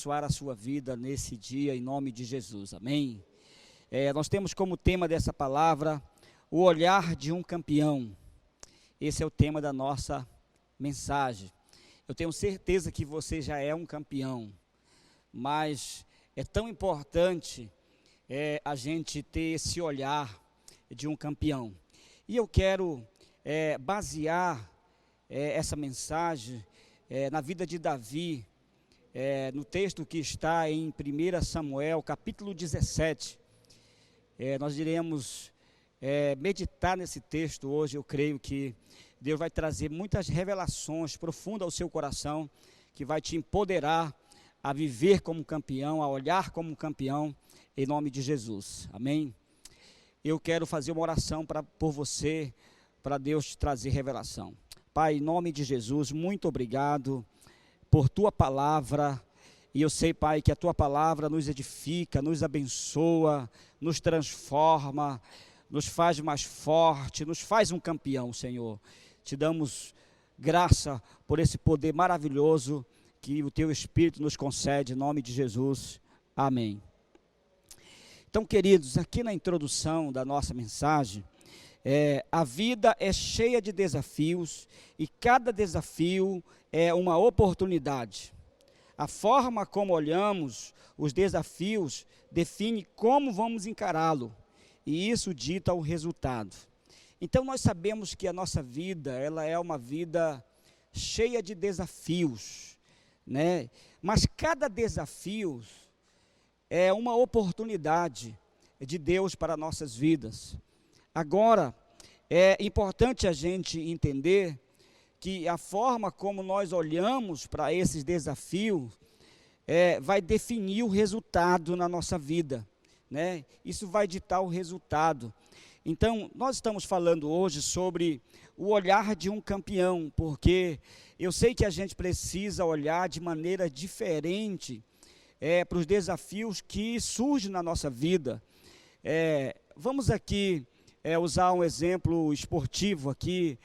Abençoar a sua vida nesse dia em nome de Jesus, amém? Nós temos como tema dessa palavra o olhar de um campeão. Esse é o tema da nossa mensagem. Eu tenho certeza que você já é um campeão, mas é tão importante a gente ter esse olhar de um campeão. E eu quero basear essa mensagem na vida de Davi, no texto que está em 1 Samuel, capítulo 17. Nós iremos meditar nesse texto hoje. Eu creio que Deus vai trazer muitas revelações profundas ao seu coração, que vai te empoderar a viver como campeão, a olhar como campeão, em nome de Jesus, amém? Eu quero fazer uma oração por você, para Deus te trazer revelação. Pai, em nome de Jesus, muito obrigado por tua palavra, e eu sei, Pai, que a tua palavra nos edifica, nos abençoa, nos transforma, nos faz mais forte, nos faz um campeão, Senhor. Te damos graça por esse poder maravilhoso que o teu Espírito nos concede, em nome de Jesus, amém. Então, queridos, aqui na introdução da nossa mensagem, a vida é cheia de desafios e cada desafio é uma oportunidade. A forma como olhamos os desafios define como vamos encará-lo, e isso dita o resultado. Então nós sabemos que a nossa vida, ela é uma vida cheia de desafios, né? Mas cada desafio é uma oportunidade de Deus para nossas vidas. Agora, é importante a gente entender que a forma como nós olhamos para esses desafios vai definir o resultado na nossa vida, né? Isso vai ditar o resultado. Então, nós estamos falando hoje sobre o olhar de um campeão, porque eu sei que a gente precisa olhar de maneira diferente para os desafios que surgem na nossa vida. Vamos aqui usar um exemplo esportivo aqui,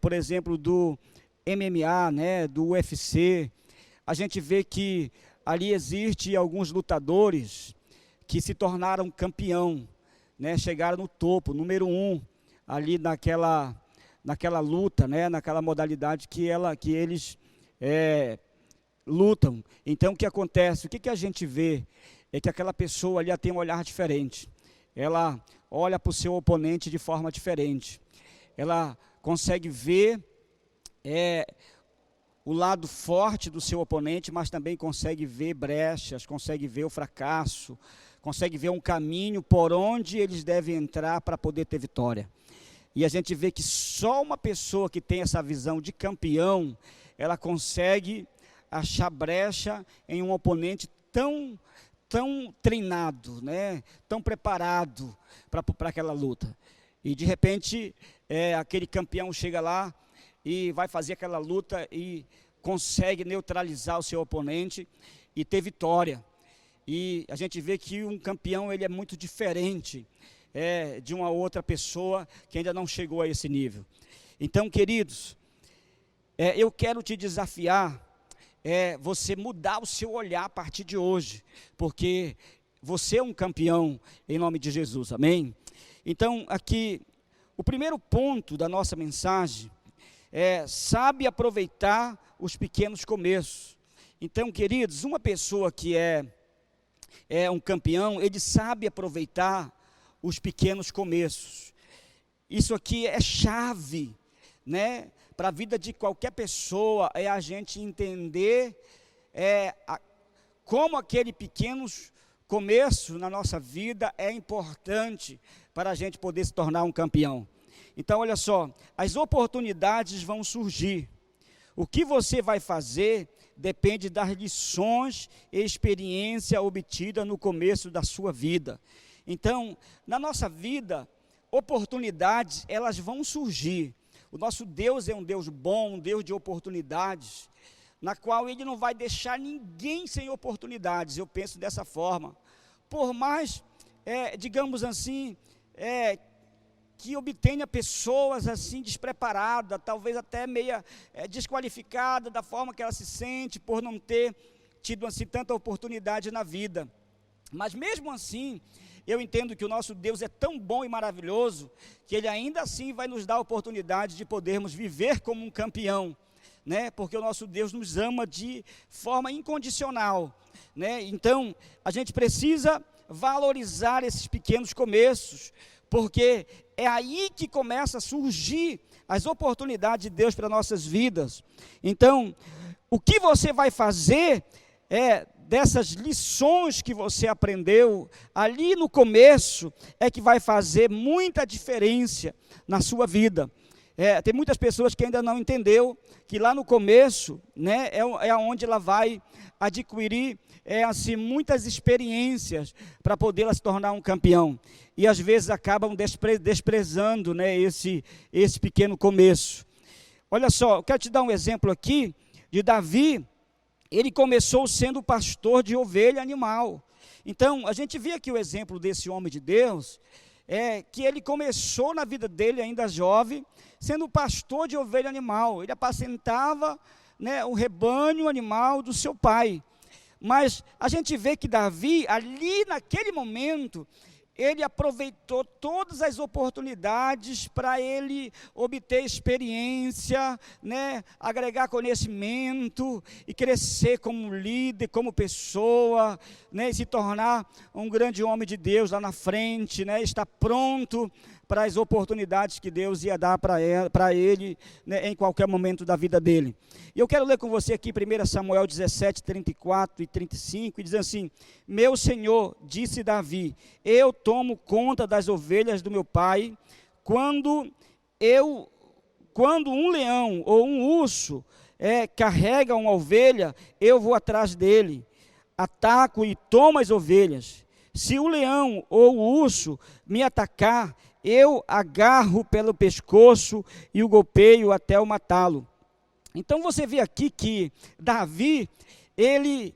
por exemplo, do MMA, né, do UFC. A gente vê que ali existe alguns lutadores que se tornaram campeão, né, chegaram no topo, número 1, ali naquela luta, né, naquela modalidade que eles lutam. Então, o que acontece? O que a gente vê é que aquela pessoa ali tem um olhar diferente. Ela olha para o seu oponente de forma diferente. Ela consegue ver o lado forte do seu oponente, mas também consegue ver brechas, consegue ver o fracasso, consegue ver um caminho por onde eles devem entrar para poder ter vitória. E a gente vê que só uma pessoa que tem essa visão de campeão, ela consegue achar brecha em um oponente tão treinado, né? Tão preparado para aquela luta. E de repente, aquele campeão chega lá e vai fazer aquela luta e consegue neutralizar o seu oponente e ter vitória. E a gente vê que um campeão, ele é muito diferente de uma outra pessoa que ainda não chegou a esse nível. Então, queridos, eu quero te desafiar você mudar o seu olhar a partir de hoje, porque você é um campeão em nome de Jesus, amém? Então, aqui, o primeiro ponto da nossa mensagem sabe aproveitar os pequenos começos. Então, queridos, uma pessoa que é um campeão, ele sabe aproveitar os pequenos começos. Isso aqui é chave, né, para a vida de qualquer pessoa, a gente entender como aquele pequeno começo na nossa vida é importante para a gente poder se tornar um campeão. Então, olha só, as oportunidades vão surgir. O que você vai fazer depende das lições e experiência obtida no começo da sua vida. Então, na nossa vida, oportunidades, elas vão surgir. O nosso Deus é um Deus bom, um Deus de oportunidades, na qual Ele não vai deixar ninguém sem oportunidades. Eu penso dessa forma. Por mais, digamos assim, que obtenha pessoas assim despreparadas, talvez até meia desqualificada da forma que ela se sente, por não ter tido assim tanta oportunidade na vida. Mas mesmo assim, eu entendo que o nosso Deus é tão bom e maravilhoso, que Ele ainda assim vai nos dar a oportunidade de podermos viver como um campeão, né? Porque o nosso Deus nos ama de forma incondicional, né? Então, a gente precisa valorizar esses pequenos começos, porque é aí que começa a surgir as oportunidades de Deus para nossas vidas. Então, o que você vai fazer dessas lições que você aprendeu ali no começo, é que vai fazer muita diferença na sua vida. Tem muitas pessoas que ainda não entendeu que lá no começo, né, é onde ela vai adquirir assim, muitas experiências para poder ela se tornar um campeão. E às vezes acabam desprezando, né, esse pequeno começo. Olha só, eu quero te dar um exemplo aqui de Davi. Ele começou sendo pastor de ovelha animal. Então, a gente vê aqui o exemplo desse homem de Deus, que ele começou na vida dele, ainda jovem, sendo pastor de ovelha animal. Ele apacentava, né, o rebanho animal do seu pai. Mas a gente vê que Davi, ali naquele momento, ele aproveitou todas as oportunidades para ele obter experiência, né, agregar conhecimento e crescer como líder, como pessoa, né, e se tornar um grande homem de Deus lá na frente, né, estar pronto para as oportunidades que Deus ia dar para ele, né, em qualquer momento da vida dele. E eu quero ler com você aqui 1 Samuel 17, 34 e 35, e diz assim: meu Senhor, disse Davi, eu tomo conta das ovelhas do meu pai, quando um leão ou um urso carrega uma ovelha, eu vou atrás dele, ataco e tomo as ovelhas. Se o leão ou o urso me atacar, eu agarro pelo pescoço e o golpeio até o matá-lo. Então você vê aqui que Davi, ele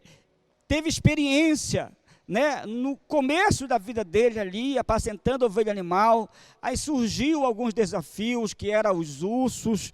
teve experiência, né, no começo da vida dele ali, apacentando ovelha animal. Aí surgiu alguns desafios, que eram os ursos,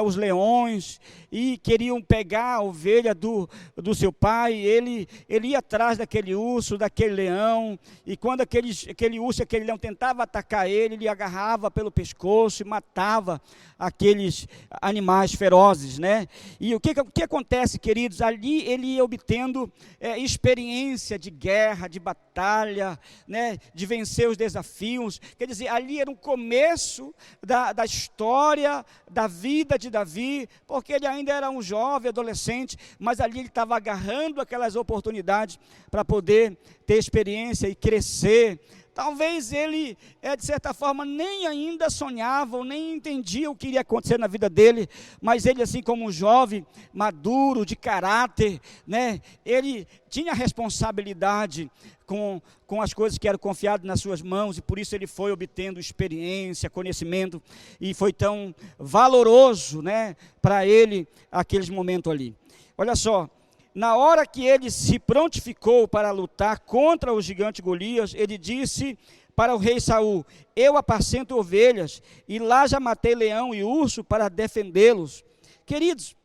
os leões, e queriam pegar a ovelha do seu pai. Ele ia atrás daquele urso, daquele leão, e quando aquele urso e aquele leão tentava atacar ele agarrava pelo pescoço e matava aqueles animais ferozes, né? E o que acontece, queridos? Ali ele ia obtendo experiência de guerra, de batalha, né, de vencer os desafios. Quer dizer, ali era o começo da história, da vida de Davi, porque ele ainda era um jovem, adolescente, mas ali ele estava agarrando aquelas oportunidades para poder ter experiência e crescer. Talvez ele, de certa forma, nem ainda sonhava, ou nem entendia o que iria acontecer na vida dele, mas ele, assim como um jovem, maduro, de caráter, né, ele tinha responsabilidade com as coisas que eram confiadas nas suas mãos, e por isso ele foi obtendo experiência, conhecimento, e foi tão valoroso, né, para ele, aqueles momentos ali. Olha só, na hora que ele se prontificou para lutar contra o gigante Golias, ele disse para o rei Saul: eu apacento ovelhas, e lá já matei leão e urso para defendê-los. Queridos,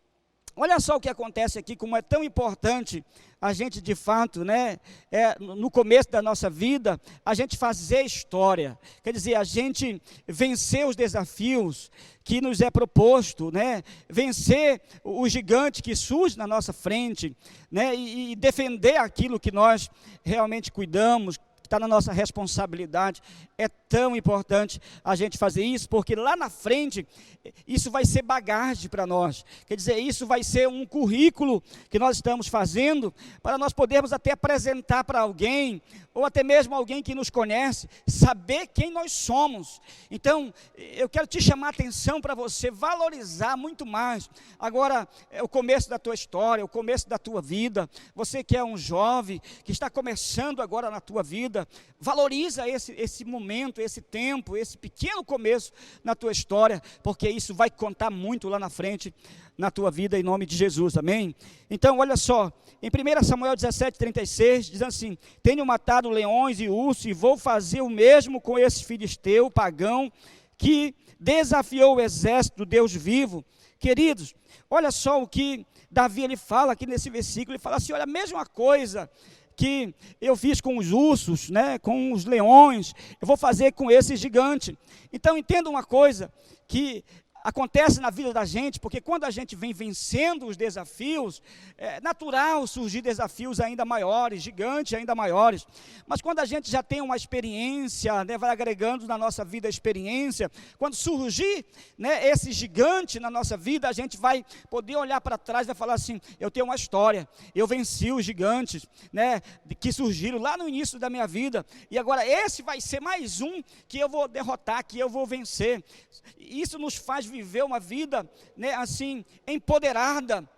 olha só o que acontece aqui, como é tão importante a gente, de fato, né, no começo da nossa vida, a gente fazer história. Quer dizer, a gente vencer os desafios que nos é proposto, né, vencer o gigante que surge na nossa frente, né, e defender aquilo que nós realmente cuidamos, está na nossa responsabilidade. É tão importante a gente fazer isso, porque lá na frente, isso vai ser bagagem para nós. Quer dizer, isso vai ser um currículo que nós estamos fazendo, para nós podermos até apresentar para alguém, ou até mesmo alguém que nos conhece, saber quem nós somos. Então, eu quero te chamar a atenção para você valorizar muito mais. Agora, é o começo da tua história, o começo da tua vida. Você que é um jovem, que está começando agora na tua vida, valoriza esse momento, esse tempo, esse pequeno começo na tua história, porque isso vai contar muito lá na frente, na tua vida, em nome de Jesus, amém? Então, olha só, em 1 Samuel 17, 36, diz assim: tenho matado leões e ursos, e vou fazer o mesmo com esse filisteu pagão, que desafiou o exército do Deus vivo. Queridos, olha só o que Davi, ele fala aqui nesse versículo, ele fala assim, olha, a mesma coisa que eu fiz com os ursos, né, com os leões, eu vou fazer com esse gigante. Então entenda uma coisa, que acontece na vida da gente, porque quando a gente vem vencendo os desafios, é natural surgir desafios ainda maiores, gigantes ainda maiores, mas quando a gente já tem uma experiência, né, vai agregando na nossa vida a experiência, quando surgir, né, esse gigante na nossa vida, a gente vai poder olhar para trás e vai falar assim, eu tenho uma história, eu venci os gigantes, né, que surgiram lá no início da minha vida, e agora esse vai ser mais um que eu vou derrotar, que eu vou vencer. Isso nos faz viver uma vida, né, assim, empoderada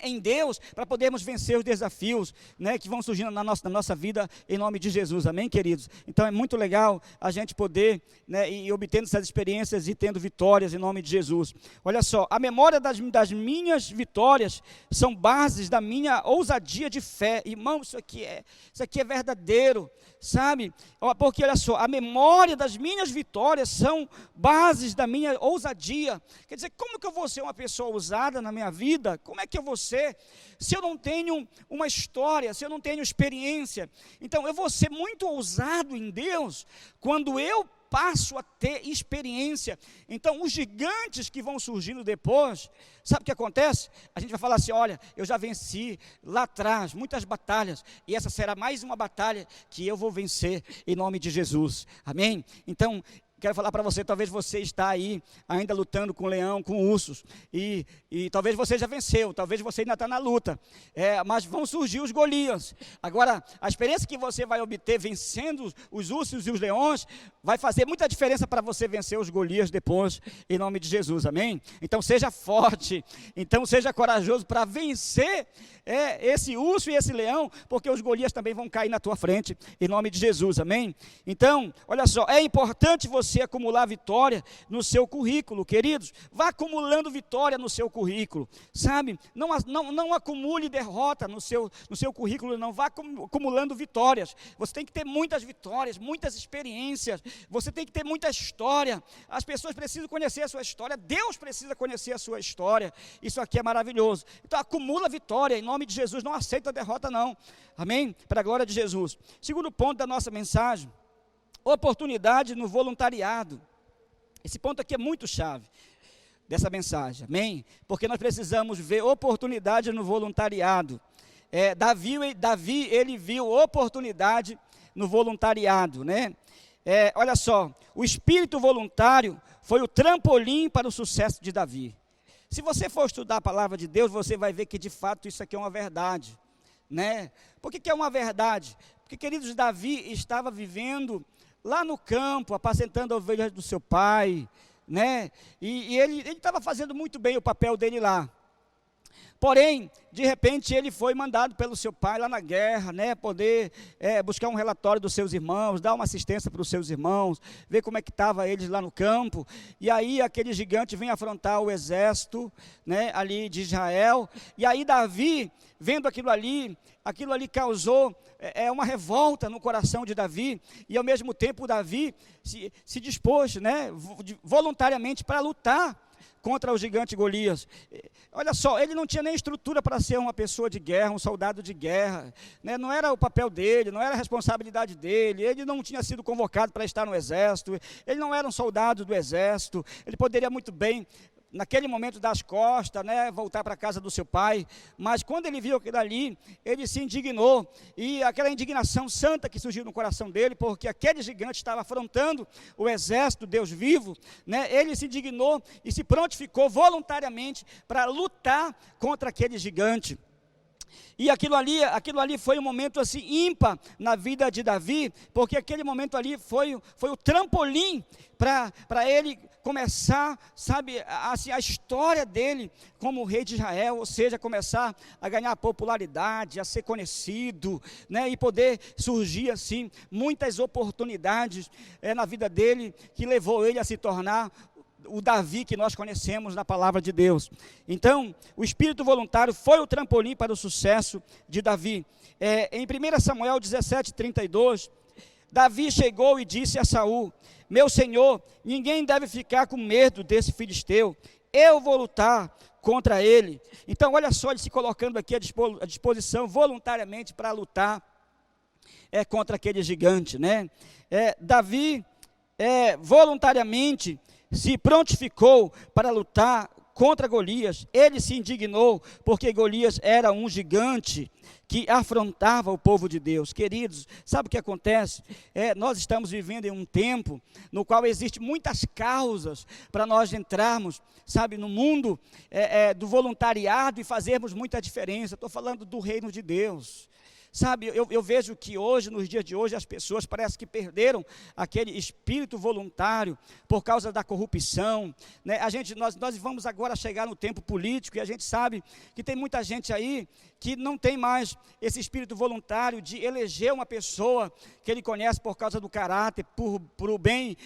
em Deus, para podermos vencer os desafios, né, que vão surgindo na nossa vida, em nome de Jesus, amém, queridos? Então é muito legal a gente poder, né, ir obtendo essas experiências e tendo vitórias em nome de Jesus. Olha só, a memória das minhas vitórias são bases da minha ousadia de fé. Irmão, isso aqui é verdadeiro, sabe? Porque olha só, a memória das minhas vitórias são bases da minha ousadia. Quer dizer, como que eu vou ser uma pessoa ousada na minha vida? Como é que eu vou ser se eu não tenho uma história, se eu não tenho experiência? Então eu vou ser muito ousado em Deus quando eu passo a ter experiência. Então os gigantes que vão surgindo depois, sabe o que acontece? A gente vai falar assim, olha, eu já venci lá atrás muitas batalhas, e essa será mais uma batalha que eu vou vencer em nome de Jesus, amém? Então quero falar para você, talvez você está aí ainda lutando com leão, com ursos, e talvez você já venceu, talvez você ainda está na luta, mas vão surgir os Golias. Agora, a experiência que você vai obter vencendo os ursos e os leões, vai fazer muita diferença para você vencer os Golias depois, em nome de Jesus, amém? Então seja forte, então seja corajoso para vencer esse urso e esse leão, porque os Golias também vão cair na tua frente, em nome de Jesus, amém? Então, olha só, é importante você acumular vitória no seu currículo, queridos. Vá acumulando vitória no seu currículo, sabe? Não acumule derrota no seu currículo, não. Vá acumulando vitórias. Você tem que ter muitas vitórias, muitas experiências, você tem que ter muita história. As pessoas precisam conhecer a sua história, Deus precisa conhecer a sua história. Isso aqui é maravilhoso. Então acumula vitória, em nome de Jesus. Não aceita derrota não, amém? Para a glória de Jesus. Segundo ponto da nossa mensagem, oportunidade no voluntariado. Esse ponto aqui é muito chave dessa mensagem, amém? Porque nós precisamos ver oportunidade no voluntariado. Davi, ele viu oportunidade no voluntariado, né? Olha só, o espírito voluntário foi o trampolim para o sucesso de Davi. Se você for estudar a palavra de Deus, você vai ver que de fato isso aqui é uma verdade, né? Por que é uma verdade? Porque, queridos, Davi estava vivendo lá no campo, apacentando ovelhas do seu pai, né? E ele estava fazendo muito bem o papel dele lá. Porém, de repente, ele foi mandado pelo seu pai lá na guerra, né? Poder buscar um relatório dos seus irmãos, dar uma assistência para os seus irmãos, ver como é que estava eles lá no campo. E aí aquele gigante vem afrontar o exército, né, ali de Israel. E aí Davi, vendo aquilo ali causou uma revolta no coração de Davi, e ao mesmo tempo Davi se dispôs, né, voluntariamente para lutar contra o gigante Golias. Olha só, ele não tinha nem estrutura para ser uma pessoa de guerra, um soldado de guerra, né? Não era o papel dele, não era a responsabilidade dele, ele não tinha sido convocado para estar no exército, ele não era um soldado do exército, ele poderia muito bem, naquele momento, dar as costas, né, voltar para a casa do seu pai, mas quando ele viu aquilo ali, ele se indignou, e aquela indignação santa que surgiu no coração dele, porque aquele gigante estava afrontando o exército, Deus vivo, né, ele se indignou e se prontificou voluntariamente para lutar contra aquele gigante. E aquilo ali foi um momento assim ímpar na vida de Davi, porque aquele momento ali foi o trampolim para ele começar, sabe, assim, a história dele como rei de Israel, ou seja, começar a ganhar popularidade, a ser conhecido, né, e poder surgir assim muitas oportunidades na vida dele, que levou ele a se tornar o Davi que nós conhecemos na palavra de Deus. Então, o espírito voluntário foi o trampolim para o sucesso de Davi. Em 1 Samuel 17:32, Davi chegou e disse a Saul: meu senhor, ninguém deve ficar com medo desse filisteu, eu vou lutar contra ele. Então, olha só, ele se colocando aqui à disposição voluntariamente para lutar contra aquele gigante, né? Davi voluntariamente se prontificou para lutar contra Golias. Ele se indignou porque Golias era um gigante que afrontava o povo de Deus. Queridos, sabe o que acontece? Nós estamos vivendo em um tempo no qual existem muitas causas para nós entrarmos, sabe, no mundo do voluntariado e fazermos muita diferença. Estou falando do reino de Deus. Sabe, eu vejo que hoje, nos dias de hoje, as pessoas parecem que perderam aquele espírito voluntário por causa da corrupção, né? Nós vamos agora chegar no tempo político e a gente sabe que tem muita gente aí que não tem mais esse espírito voluntário de eleger uma pessoa que ele conhece por causa do caráter, por o bem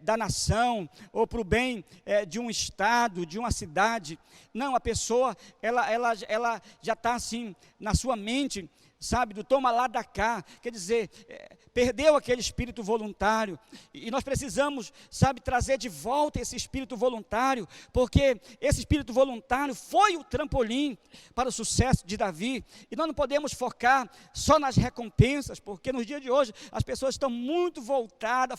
da nação, ou para o bem de um estado, de uma cidade. Não, a pessoa, ela já está assim, na sua mente, sabe, do toma lá da cá, quer dizer, perdeu aquele espírito voluntário, e nós precisamos, sabe, trazer de volta esse espírito voluntário, porque esse espírito voluntário foi o trampolim para o sucesso de Davi, e nós não podemos focar só nas recompensas, porque nos dias de hoje, as pessoas estão muito focadas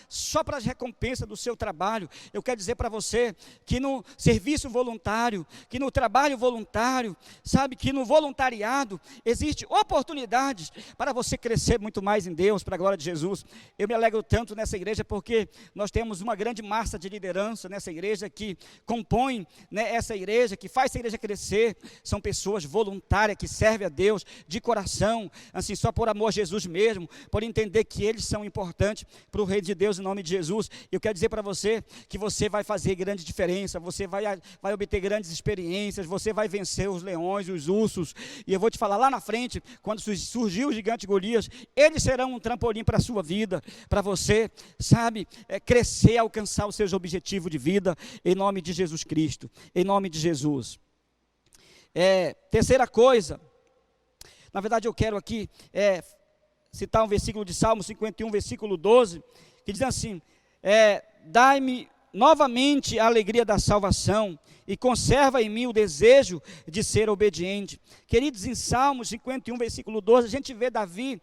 só para as recompensas do seu trabalho. Eu quero dizer para você, que no serviço voluntário, que no trabalho voluntário, sabe, que no voluntariado, existem oportunidades para você crescer muito mais em Deus, para a glória de Jesus. Eu me alegro tanto nessa igreja, porque nós temos uma grande massa de liderança nessa igreja, que compõe, né, essa igreja, que faz essa igreja crescer. São pessoas voluntárias, que servem a Deus de coração, assim, só por amor a Jesus mesmo, por entender que eles são importantes para o reino de Deus, em nome de Jesus. Eu quero dizer para você, que você vai fazer grande diferença, você vai obter grandes experiências, você vai vencer os leões, os ursos, e eu vou te falar lá na frente, quando surgiu o gigante Golias, eles serão um trampolim para a sua vida, para você, sabe, crescer, alcançar os seus objetivos de vida, em nome de Jesus Cristo, em nome de Jesus. Terceira coisa, na verdade eu quero aqui citar um versículo de Salmo 51, versículo 12, que diz assim, dai-me novamente a alegria da salvação, e conserva em mim o desejo de ser obediente. Queridos, em Salmos 51, versículo 12, a gente vê Davi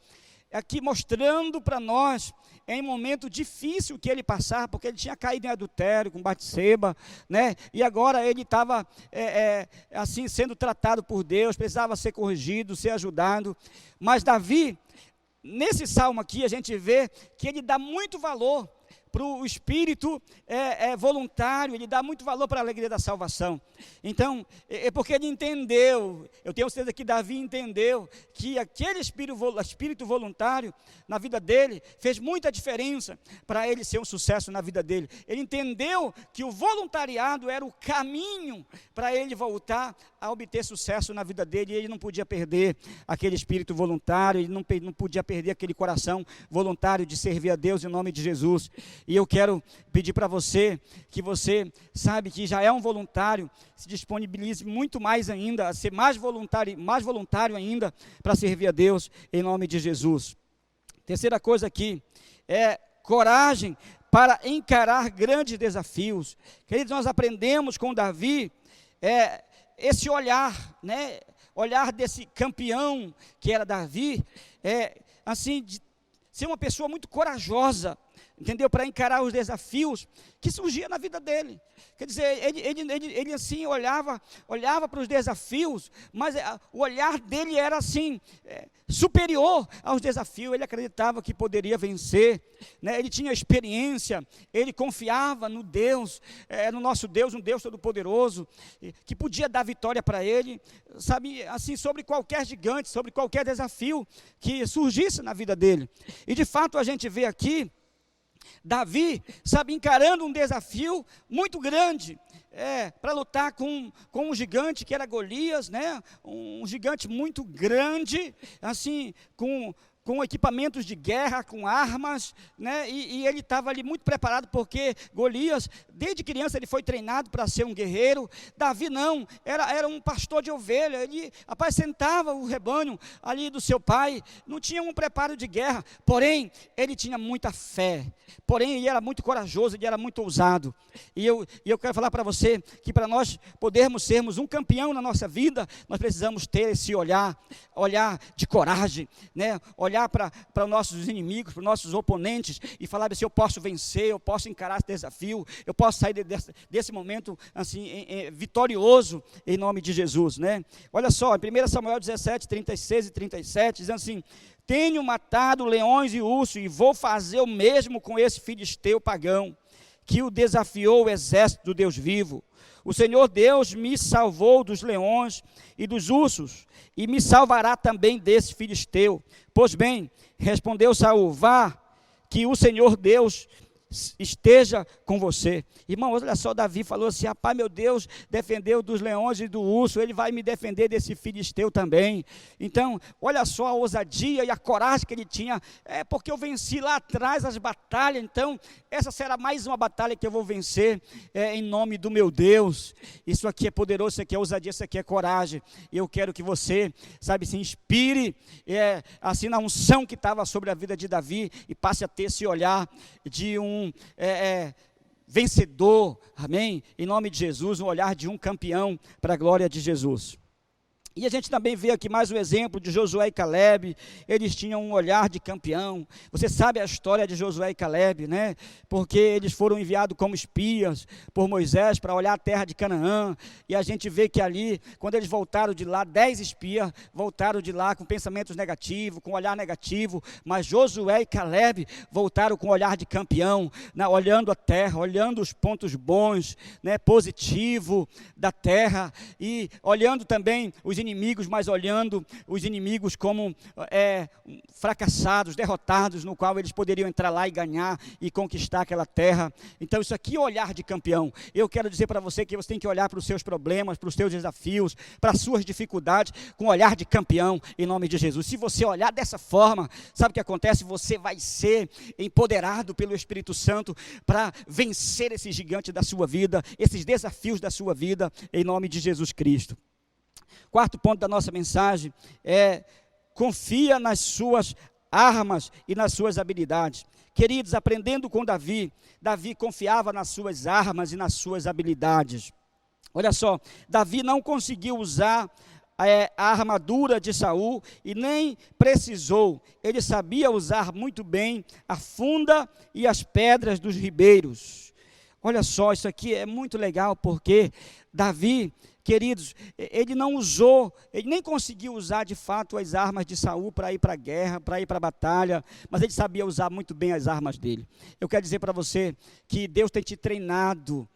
aqui mostrando para nós, em um momento difícil que ele passava, porque ele tinha caído em adultério com Batseba, né? E agora ele estava assim, sendo tratado por Deus, precisava ser corrigido, ser ajudado. Mas Davi, nesse salmo aqui, a gente vê que ele dá muito valor para o espírito voluntário, ele dá muito valor para a alegria da salvação. Então, porque ele entendeu, eu tenho certeza que Davi entendeu, que aquele espírito voluntário na vida dele, fez muita diferença para ele ser um sucesso na vida dele. Ele entendeu que o voluntariado era o caminho para ele voltar a obter sucesso na vida dele, e ele não podia perder aquele espírito voluntário, ele não podia perder aquele coração voluntário de servir a Deus em nome de Jesus. E eu quero pedir para você, que você sabe que já é um voluntário, se disponibilize muito mais ainda, a ser mais voluntário ainda, para servir a Deus em nome de Jesus. Terceira coisa aqui, coragem para encarar grandes desafios. Queridos, nós aprendemos com Davi, esse olhar, né, olhar desse campeão que era Davi, assim, de ser uma pessoa muito corajosa, entendeu? Para encarar os desafios que surgiam na vida dele. Quer dizer, ele assim olhava para os desafios, mas o olhar dele era assim, superior aos desafios. Ele acreditava que poderia vencer, né? Ele tinha experiência, ele confiava no Deus, no nosso Deus, um Deus todo-poderoso, que podia dar vitória para ele, sabe, assim, sobre qualquer gigante, sobre qualquer desafio que surgisse na vida dele. E de fato a gente vê aqui Davi, sabe, encarando um desafio muito grande, para lutar com um gigante que era Golias, né? Um gigante muito grande, assim, com com equipamentos de guerra, com armas, né? E ele estava ali muito preparado, porque Golias, desde criança, ele foi treinado para ser um guerreiro. Davi não, era um pastor de ovelha, ele apacentava o rebanho ali do seu pai, não tinha um preparo de guerra, porém, ele tinha muita fé, porém, ele era muito corajoso, ele era muito ousado. E eu quero falar para você, que para nós podermos sermos um campeão na nossa vida, nós precisamos ter esse olhar de coragem, né? Olhar para os nossos inimigos, para os nossos oponentes, e falar assim: eu posso vencer, eu posso encarar esse desafio, eu posso sair desse momento assim, vitorioso, em nome de Jesus, né? Olha só, em 1 Samuel 17, 36 e 37, dizendo assim: tenho matado leões e ursos, e vou fazer o mesmo com esse filisteu pagão, que o desafiou o exército do Deus vivo. O Senhor Deus me salvou dos leões e dos ursos, e me salvará também desse filisteu. Pois bem, respondeu Saul: vá, que o Senhor Deus esteja com você. Irmão, olha só, Davi falou assim: rapaz, meu Deus defendeu dos leões e do urso, ele vai me defender desse filisteu também. Então, olha só a ousadia e a coragem que ele tinha, porque eu venci lá atrás as batalhas, então essa será mais uma batalha que eu vou vencer, em nome do meu Deus. Isso aqui é poderoso, isso aqui é ousadia, isso aqui é coragem, e eu quero que você, sabe, se inspire, assim, na unção que estava sobre a vida de Davi, e passe a ter esse olhar de um vencedor, amém? Em nome de Jesus, um olhar de um campeão, para a glória de Jesus. E a gente também vê aqui mais um exemplo de Josué e Caleb. Eles tinham um olhar de campeão. Você sabe a história de Josué e Caleb, né? Porque eles foram enviados como espias por Moisés para olhar a terra de Canaã. E a gente vê que ali, quando eles voltaram de lá, 10 espias voltaram de lá com pensamentos negativos, com olhar negativo. Mas Josué e Caleb voltaram com olhar de campeão, né? Olhando a terra, olhando os pontos bons, né? Positivo da terra, e olhando também os inimigos, mas olhando os inimigos como fracassados, derrotados, no qual eles poderiam entrar lá e ganhar e conquistar aquela terra. Então isso aqui é olhar de campeão. Eu quero dizer para você que você tem que olhar para os seus problemas, para os seus desafios, para as suas dificuldades, com olhar de campeão, em nome de Jesus. Se você olhar dessa forma, sabe o que acontece? Você vai ser empoderado pelo Espírito Santo para vencer esse gigante da sua vida, esses desafios da sua vida, em nome de Jesus Cristo. Quarto ponto da nossa mensagem é: confia nas suas armas e nas suas habilidades. Queridos, aprendendo com Davi, Davi confiava nas suas armas e nas suas habilidades. Olha só, Davi não conseguiu usar a armadura de Saul e nem precisou. Ele sabia usar muito bem a funda e as pedras dos ribeiros. Olha só, isso aqui é muito legal, porque Davi, queridos, ele não usou, ele nem conseguiu usar de fato as armas de Saul para ir para a guerra, para ir para a batalha, mas ele sabia usar muito bem as armas dele. Eu quero dizer para você que Deus tem te treinado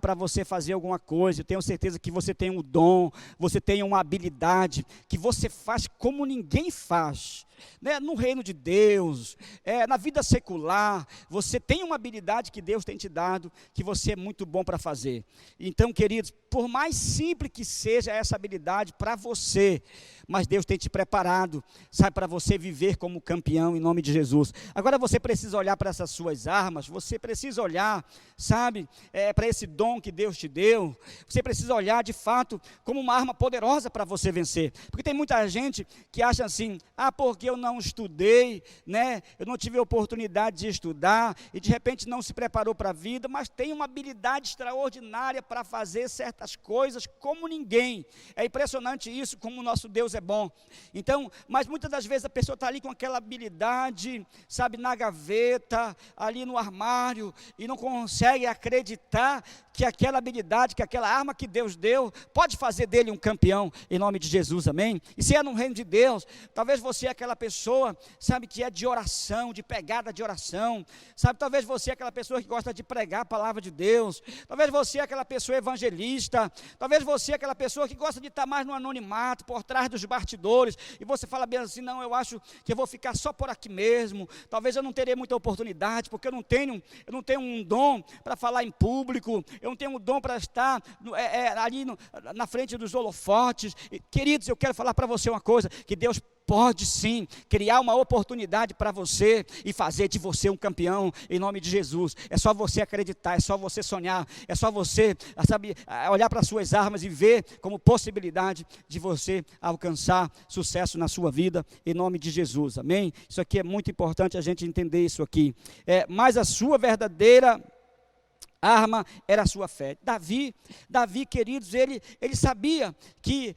para você fazer alguma coisa. Eu tenho certeza que você tem um dom, você tem uma habilidade, que você faz como ninguém faz, né? No reino de Deus, na vida secular, você tem uma habilidade que Deus tem te dado, que você é muito bom para fazer. Então, queridos, por mais simples que seja essa habilidade para você, mas Deus tem te preparado, sabe, para você viver como campeão, em nome de Jesus. Agora você precisa olhar para essas suas armas, você precisa olhar, sabe, para esse dom que Deus te deu. Você precisa olhar de fato como uma arma poderosa para você vencer. Porque tem muita gente que acha assim: porque eu não estudei, né? Eu não tive a oportunidade de estudar, e de repente não se preparou para a vida, mas tem uma habilidade extraordinária para fazer certas coisas como ninguém. É impressionante isso, como o nosso Deus é bom. Então, mas muitas das vezes a pessoa está ali com aquela habilidade, sabe, na gaveta, ali no armário, e não consegue acreditar que aquela habilidade, que aquela arma que Deus deu, pode fazer dele um campeão, em nome de Jesus, amém? E se é no reino de Deus, talvez você é aquela pessoa, sabe, que é de oração, de pegada de oração, sabe, talvez você é aquela pessoa que gosta de pregar a palavra de Deus, talvez você é aquela pessoa evangelista, talvez você é aquela pessoa que gosta de estar mais no anonimato, por trás dos bastidores, e você fala bem assim: não, eu acho que eu vou ficar só por aqui mesmo, talvez eu não terei muita oportunidade, porque eu não tenho um dom para falar em público, eu não tenho um dom para estar ali na frente dos holofotes. Queridos, eu quero falar para você uma coisa: que Deus pode sim criar uma oportunidade para você e fazer de você um campeão, em nome de Jesus. É só você acreditar, é só você sonhar, é só você, sabe, olhar para as suas armas e ver como possibilidade de você alcançar sucesso na sua vida, em nome de Jesus, amém? Isso aqui é muito importante a gente entender isso aqui. Mas a sua verdadeira arma era a sua fé. Davi, queridos, ele sabia que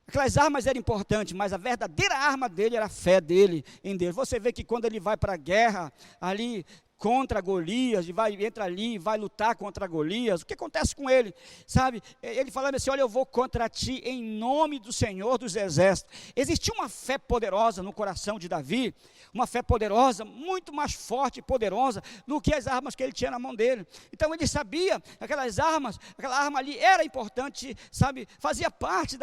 aquelas armas eram importantes, mas a verdadeira arma dele era a fé dele em Deus. Você vê que quando ele vai para a guerra, ali contra Golias, entra ali e vai lutar contra Golias, o que acontece com ele? Sabe, ele falando assim, olha, eu vou contra ti em nome do Senhor dos Exércitos. Existia uma fé poderosa no coração de Davi, uma fé poderosa, muito mais forte e poderosa do que as armas que ele tinha na mão dele. Então ele sabia que aquela arma ali era importante, sabe, fazia parte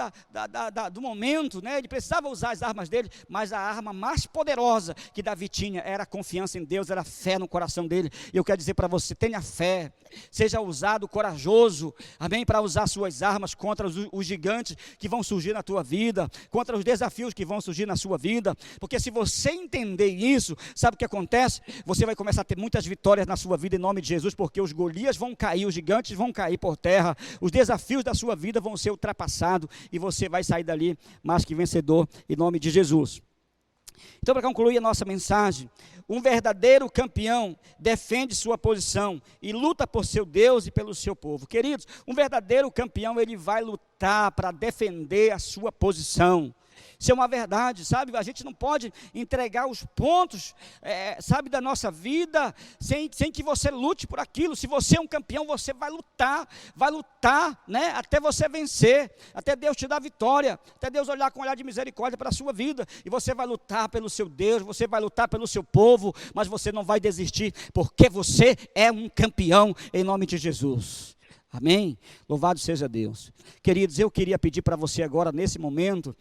do momento, né? Ele precisava usar as armas dele, mas a arma mais poderosa que Davi tinha era a confiança em Deus, era a fé no coração dele. E eu quero dizer para você, tenha fé, seja ousado, corajoso, amém, para usar suas armas contra os gigantes que vão surgir na tua vida, contra os desafios que vão surgir na sua vida, porque se você entender isso, sabe o que acontece? Você vai começar a ter muitas vitórias na sua vida em nome de Jesus, porque os Golias vão cair, os gigantes vão cair por terra, os desafios da sua vida vão ser ultrapassados e você vai sair dali mais que vencedor em nome de Jesus. Então, para concluir a nossa mensagem, um verdadeiro campeão defende sua posição e luta por seu Deus e pelo seu povo. Queridos, um verdadeiro campeão, ele vai lutar para defender a sua posição. Isso é uma verdade, sabe? A gente não pode entregar os pontos, sabe, da nossa vida sem que você lute por aquilo. Se você é um campeão, você vai lutar, né, até você vencer, até Deus te dar vitória, até Deus olhar com um olhar de misericórdia para a sua vida, e você vai lutar pelo seu Deus, você vai lutar pelo seu povo, mas você não vai desistir, porque você é um campeão em nome de Jesus. Amém? Louvado seja Deus. Queridos, eu queria pedir para você agora, nesse momento,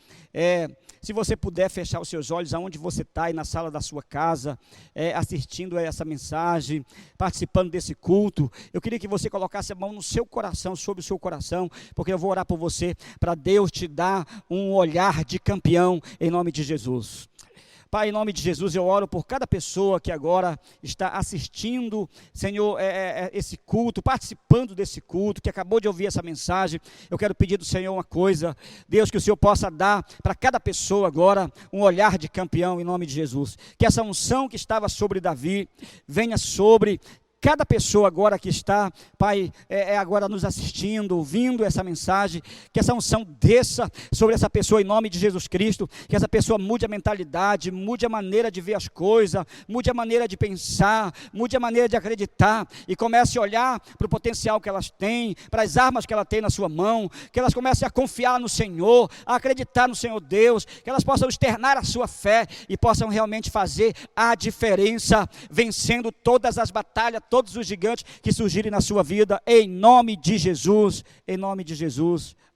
se você puder fechar os seus olhos aonde você está, aí na sala da sua casa, assistindo a essa mensagem, participando desse culto, eu queria que você colocasse a mão no seu coração, sobre o seu coração, porque eu vou orar por você, para Deus te dar um olhar de campeão, em nome de Jesus. Pai, em nome de Jesus, eu oro por cada pessoa que agora está assistindo, Senhor, esse culto, participando desse culto, que acabou de ouvir essa mensagem. Eu quero pedir do Senhor uma coisa, Deus, que o Senhor possa dar para cada pessoa agora um olhar de campeão, em nome de Jesus. Que essa unção que estava sobre Davi venha sobre cada pessoa agora que está, Pai, agora nos assistindo, ouvindo essa mensagem, que essa unção desça sobre essa pessoa em nome de Jesus Cristo, que essa pessoa mude a mentalidade, mude a maneira de ver as coisas, mude a maneira de pensar, mude a maneira de acreditar e comece a olhar para o potencial que elas têm, para as armas que ela tem na sua mão, que elas comecem a confiar no Senhor, a acreditar no Senhor Deus, que elas possam externar a sua fé e possam realmente fazer a diferença, vencendo todas as batalhas, todos os gigantes que surgirem na sua vida, em nome de Jesus,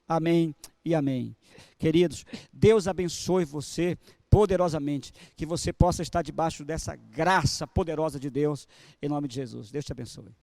amém e amém. Queridos, Deus abençoe você poderosamente, que você possa estar debaixo dessa graça poderosa de Deus, em nome de Jesus. Deus te abençoe.